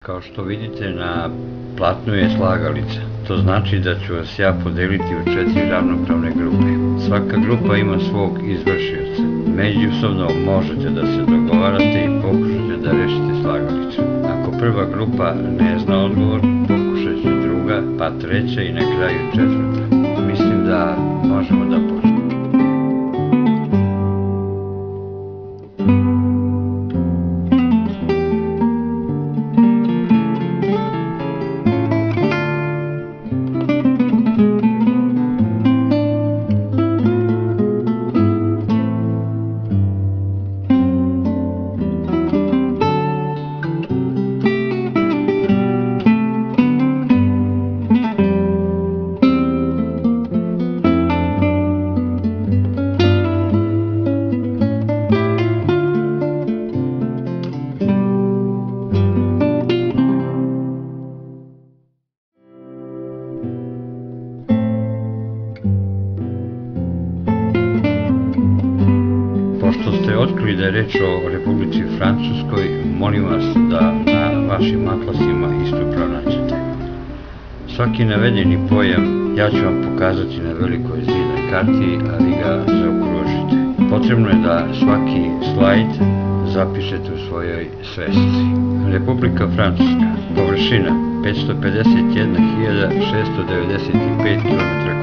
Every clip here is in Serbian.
Kao što vidite, na platnu je slagalica. To znači da ću vas ja podeliti u 4 ravnopravne grupe. Svaka grupa ima svog izvršioca. Međusobno možete da se dogovarate i pokušate da rešite slagalicu. Ako prva grupa ne zna odgovor, pokušat će druga, pa treća i na kraju četvrta. Mislim da možemo da počnemo. Pošto ste otkrili da je reč o Republici Francuskoj, molim vas da na vašim atlasima isto pronađete. Svaki navedeni pojam ja ću vam pokazati na velikoj zidnoj karti, a vi ga zaokružite. Potrebno je da svaki slajd zapišete u svojoj svesci. Republika Francuska, površina 551.695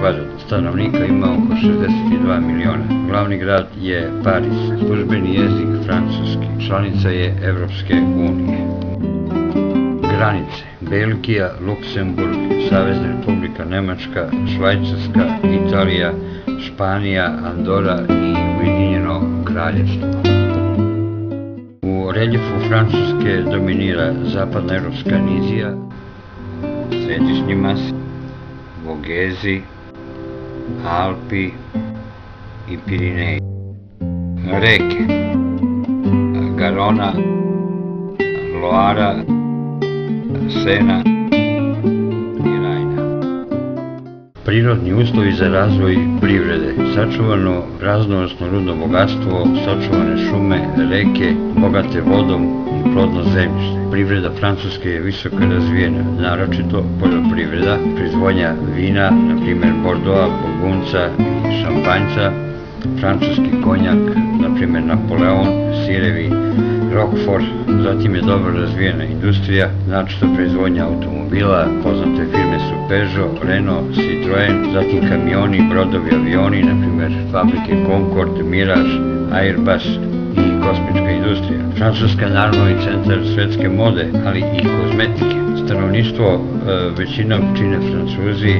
km², stanovnika ima oko 62 miliona. Glavni grad je Pariz, službeni jezik francuski, članica je Evropske unije. Granice: Belgija, Luksemburg, Savezna Republika Nemačka, Švajcarska, Italija, Španija, Andora i Ujedinjeno Kraljevstvo. U reljefu Francuske dominira zapadna evropska nizija, središnji masiv, Vogezi, Alpi i Pirineji. Reke: Garona, Loara, Sena i Rajna. Prirodni uslovi za razvoj privrede: sačuvano raznovrsno rudno bogatstvo, sačuvane šume, reke, bogate vodom i plodno zemljište. Privreda Francuske je visoko razvijena, naročito poljoprivreda, proizvodnja vina, na primjer Bordeauxa, Burgunca i šampanjca, francuski konjak, na primjer Napoleon, sirevi Roquefort, zatim je dobro razvijena industrija, naročito proizvodnja automobila, poznate firme su Peugeot, Renault, Citroen, zatim kamioni, brodovi, avioni, na primjer fabrike Concorde, Mirage, Airbus i kosmička industrija. Francuska naravno je centar svetske mode, ali i kozmetike. Stanovništvo većinom čine Francuzi,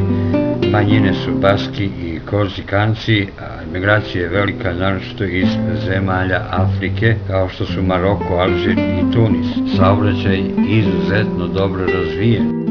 manjine su Baski i Korzikanci, a imigracija je velika, naročito iz zemalja Afrike, kao što su Maroko, Alžir i Tunis. Saobraćaj izuzetno dobro razvijen.